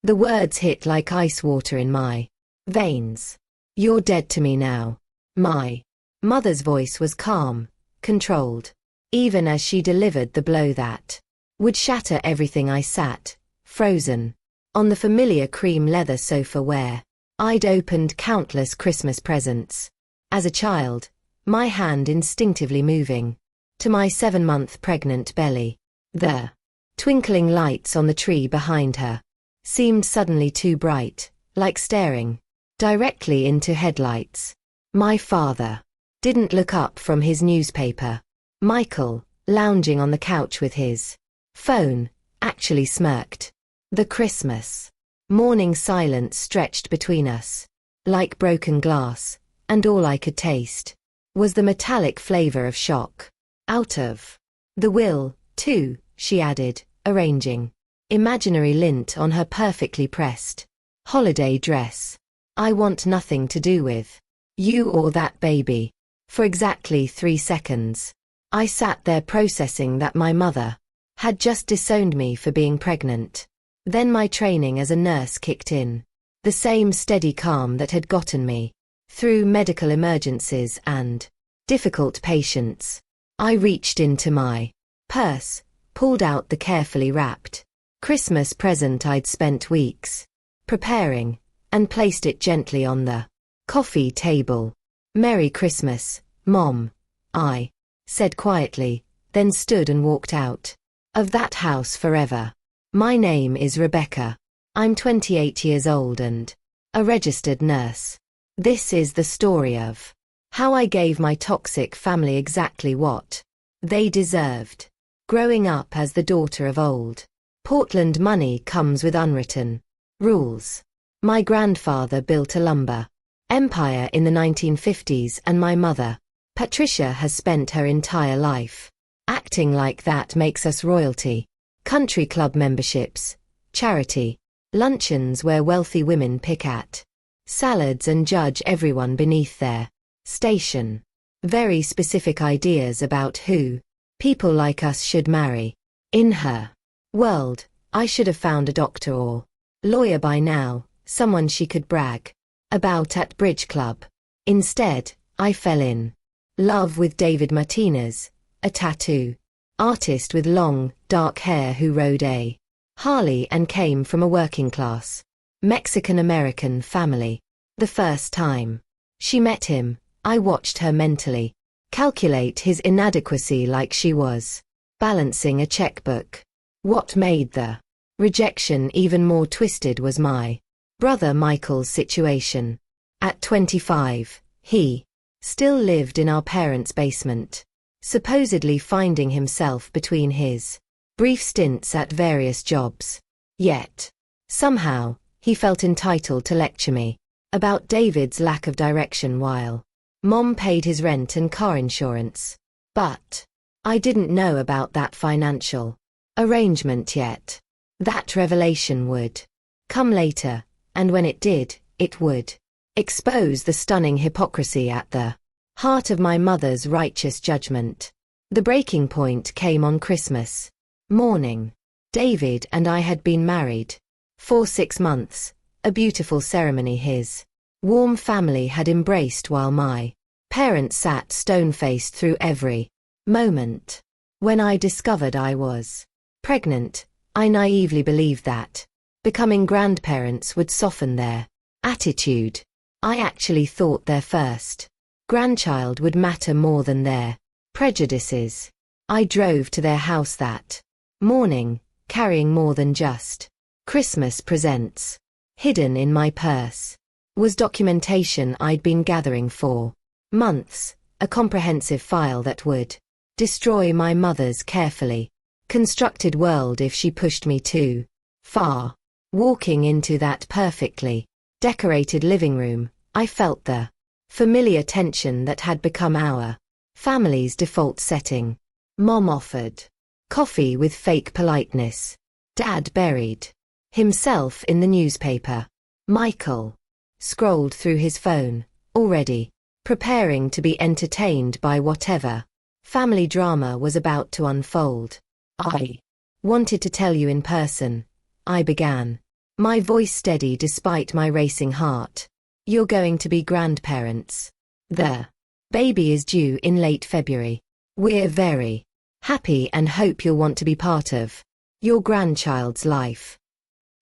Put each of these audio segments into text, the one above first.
The words hit like ice water in my veins. You're dead to me now. My mother's voice was calm, controlled, even as she delivered the blow that would shatter everything. I sat, frozen, on the familiar cream leather sofa where I'd opened countless Christmas presents. As a child, my hand instinctively moving to my 7-month pregnant belly. The twinkling lights on the tree behind her seemed suddenly too bright, like staring directly into headlights. My father didn't look up from his newspaper. Michael, lounging on the couch with his phone, actually smirked. The Christmas morning silence stretched between us like broken glass, and all I could taste was the metallic flavor of shock. Out of the will, too, she added, arranging imaginary lint on her perfectly pressed holiday dress. I want nothing to do with you or that baby. For exactly 3 seconds, I sat there processing that my mother had just disowned me for being pregnant. Then my training as a nurse kicked in. The same steady calm that had gotten me through medical emergencies and difficult patients. I reached into my purse, pulled out the carefully wrapped Christmas present I'd spent weeks preparing, and placed it gently on the coffee table. "Merry Christmas, Mom," I said quietly, then stood and walked out of that house forever. My name is Rebecca. I'm 28 years old and a registered nurse. This is the story of how I gave my toxic family exactly what they deserved. Growing up as the daughter of old Portland money comes with unwritten rules. My grandfather built a lumber empire in the 1950s, and my mother, Patricia, has spent her entire life acting like that makes us royalty. Country club memberships, charity luncheons where wealthy women pick at salads and judge everyone beneath their station. Very specific ideas about who people like us should marry. In her world, I should have found a doctor or lawyer by now, someone she could brag about at bridge club. Instead, I fell in love with David Martinez, a tattoo artist with long, dark hair who rode a Harley and came from a working-class Mexican-American family. The first time she met him, I watched her mentally calculate his inadequacy like she was balancing a checkbook. What made the rejection even more twisted was my brother Michael's situation. At 25, he still lived in our parents' basement, supposedly finding himself between his brief stints at various jobs. Yet, somehow, he felt entitled to lecture me about David's lack of direction while Mom paid his rent and car insurance. But I didn't know about that financial arrangement yet. That revelation would come later, and when it did, it would expose the stunning hypocrisy at the heart of my mother's righteous judgment. The breaking point came on Christmas morning. David and I had been married for 6 months, a beautiful ceremony his warm family had embraced while my parents sat stone-faced through every moment. When I discovered I was pregnant, I naively believed that becoming grandparents would soften their attitude. I actually thought their first grandchild would matter more than their prejudices. I drove to their house that morning, carrying more than just Christmas presents. Hidden in my purse was documentation I'd been gathering for months, a comprehensive file that would destroy my mother's carefully constructed world if she pushed me too far. Walking into that perfectly decorated living room, I felt the familiar tension that had become our family's default setting. Mom offered coffee with fake politeness. Dad buried himself in the newspaper. Michael scrolled through his phone, already preparing to be entertained by whatever family drama was about to unfold. "I wanted to tell you in person," I began, My voice steady despite my racing heart. You're going to be grandparents. The baby is due in late February. We're very happy and hope you'll want to be part of your grandchild's life.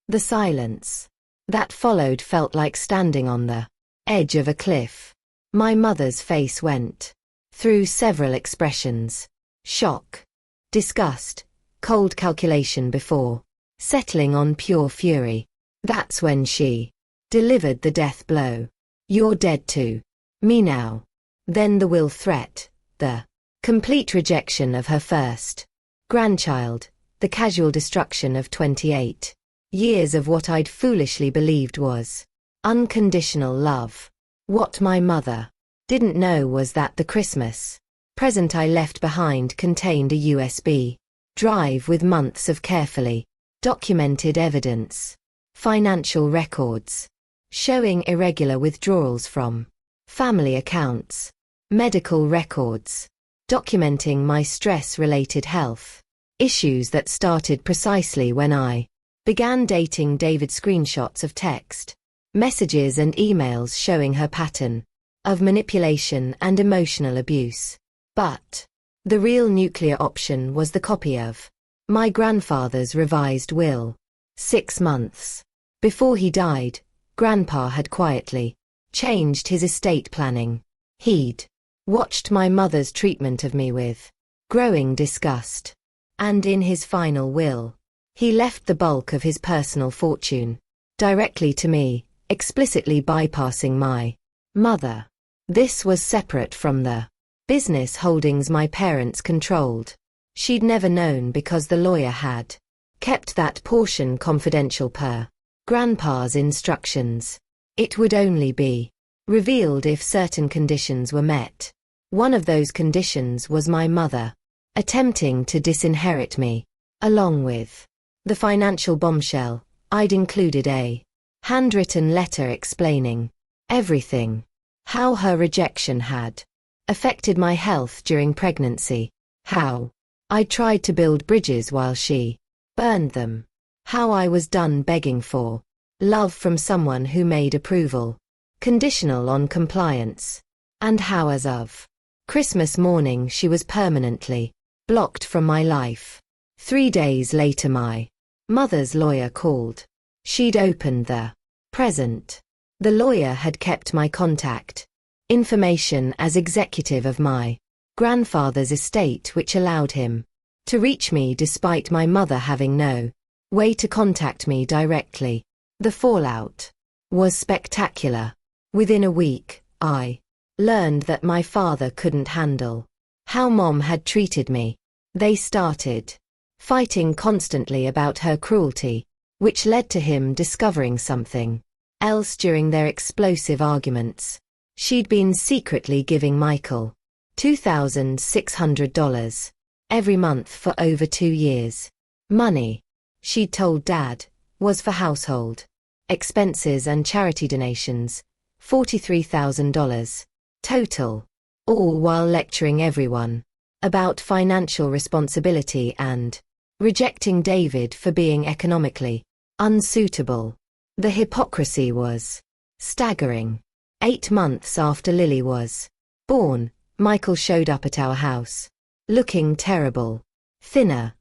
The silence that followed felt like standing on the edge of a cliff. My mother's face went through several expressions: shock, disgust, cold calculation before settling on pure fury. That's when she delivered the death blow. You're dead to me now. Then the will threat, the complete rejection of her first grandchild, the casual destruction of 28 years of what I'd foolishly believed was unconditional love. What my mother didn't know was that the Christmas present I left behind contained a USB drive with months of carefully documented evidence, financial records showing irregular withdrawals from family accounts, medical records documenting my stress-related health issues that started precisely when I began dating David. Screenshots of text messages and emails showing her pattern of manipulation and emotional abuse. But the real nuclear option was the copy of my grandfather's revised will. 6 months before he died, Grandpa had quietly changed his estate planning. He'd watched my mother's treatment of me with growing disgust, and in his final will, he left the bulk of his personal fortune directly to me, explicitly bypassing my mother. This was separate from the business holdings my parents controlled. She'd never known because the lawyer had kept that portion confidential per Grandpa's instructions. It would only be revealed if certain conditions were met. One of those conditions was my mother attempting to disinherit me. Along with the financial bombshell, I'd included a handwritten letter explaining everything. How her rejection had affected my health during pregnancy. How I tried to build bridges while she burned them. How I was done begging for love from someone who made approval conditional on compliance. And how as of Christmas morning she was permanently blocked from my life. 3 days later my mother's lawyer called. She'd opened the present. The lawyer had kept my contact information as executive of my grandfather's estate, which allowed him to reach me despite my mother having no way to contact me directly. The fallout was spectacular. Within a week, I learned that my father couldn't handle how Mom had treated me. They started fighting constantly about her cruelty, which led to him discovering something else during their explosive arguments. She'd been secretly giving Michael $2,600 every month for over 2 years. Money, she'd told Dad, was for household expenses and charity donations, $43,000 total, all while lecturing everyone about financial responsibility and rejecting David for being economically unsuitable. The hypocrisy was staggering. 8 months after Lily was born, Michael showed up at our house, looking terrible, thinner,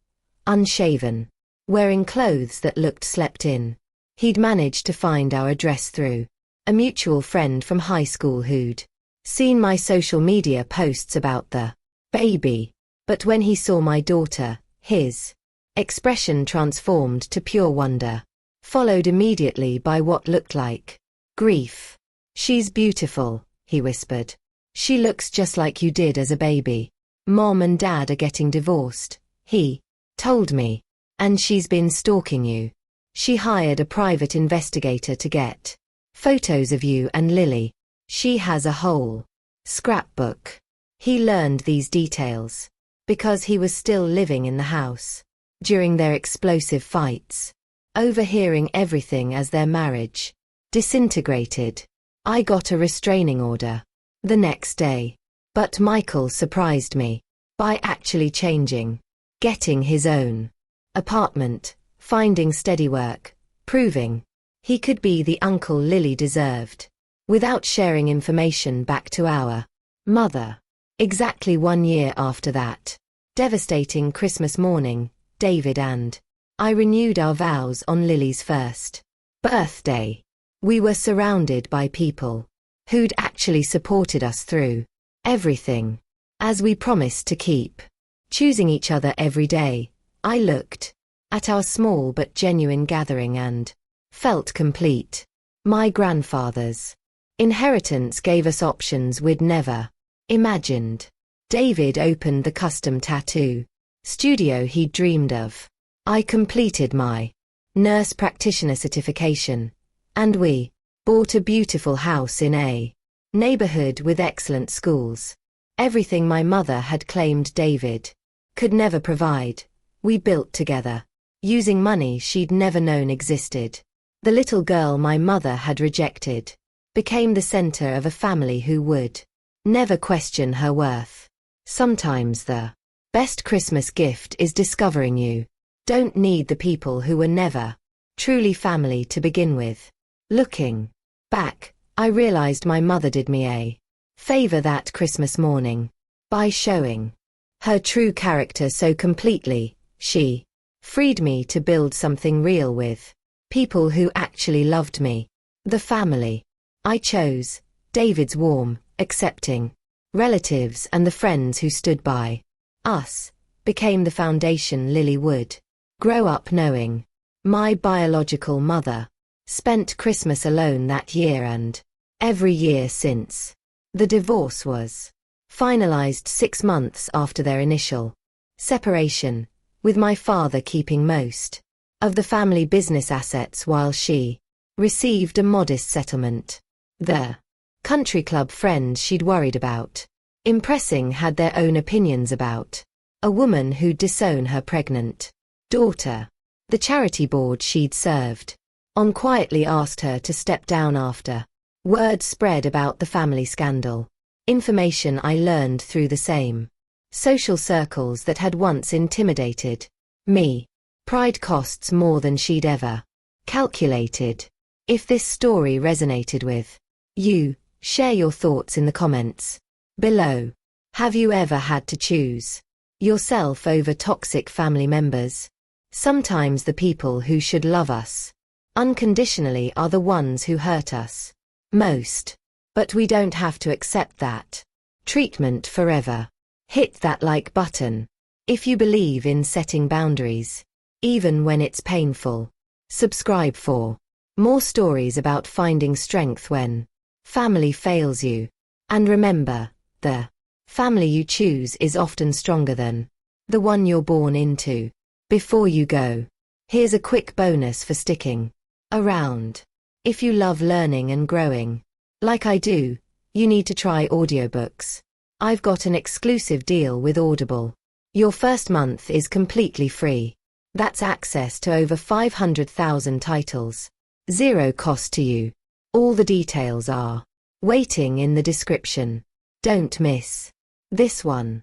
unshaven, wearing clothes that looked slept in. He'd managed to find our address through a mutual friend from high school who'd seen my social media posts about the baby. But when he saw my daughter, his expression transformed to pure wonder, followed immediately by what looked like grief. "She's beautiful," he whispered. "She looks just like you did as a baby. Mom and Dad are getting divorced," he told me. "And she's been stalking you. She hired a private investigator to get photos of you and Lily. She has a whole scrapbook." He learned these details because he was still living in the house during their explosive fights, overhearing everything as their marriage disintegrated. I got a restraining order the next day, but Michael surprised me by actually changing, getting his own apartment, finding steady work, proving he could be the uncle Lily deserved, without sharing information back to our mother. Exactly 1 year after that devastating Christmas morning, David and I renewed our vows on Lily's first birthday. We were surrounded by people who'd actually supported us through everything, as we promised to keep choosing each other every day. I looked at our small but genuine gathering and felt complete. My grandfather's inheritance gave us options we'd never imagined. David opened the custom tattoo studio he'd dreamed of. I completed my nurse practitioner certification, and we bought a beautiful house in a neighborhood with excellent schools. Everything my mother had claimed David could never provide, we built together, using money she'd never known existed. The little girl my mother had rejected became the center of a family who would never question her worth. Sometimes the best Christmas gift is discovering you don't need the people who were never truly family to begin with. Looking back, I realized my mother did me a favor that Christmas morning by showing her true character so completely. She freed me to build something real with people who actually loved me. The family I chose, David's warm, accepting relatives and the friends who stood by us, became the foundation Lily would grow up knowing. My biological mother spent Christmas alone that year and every year since. The divorce was finalized 6 months after their initial separation, with my father keeping most of the family business assets while she received a modest settlement. The country club friends she'd worried about impressing had their own opinions about a woman who'd disown her pregnant daughter. The charity board she'd served on quietly asked her to step down after word spread about the family scandal. Information I learned through the same social circles that had once intimidated me. Pride costs more than she'd ever calculated. If this story resonated with you, share your thoughts in the comments below. Have you ever had to choose yourself over toxic family members? Sometimes the people who should love us unconditionally are the ones who hurt us most. But we don't have to accept that treatment forever. Hit that like button if you believe in setting boundaries, even when it's painful. Subscribe for more stories about finding strength when family fails you. And remember, the family you choose is often stronger than the one you're born into. Before you go, here's a quick bonus for sticking around. If you love learning and growing, like I do, you need to try audiobooks. I've got an exclusive deal with Audible. Your first month is completely free. That's access to over 500,000 titles. Zero cost to you. All the details are waiting in the description. Don't miss this one.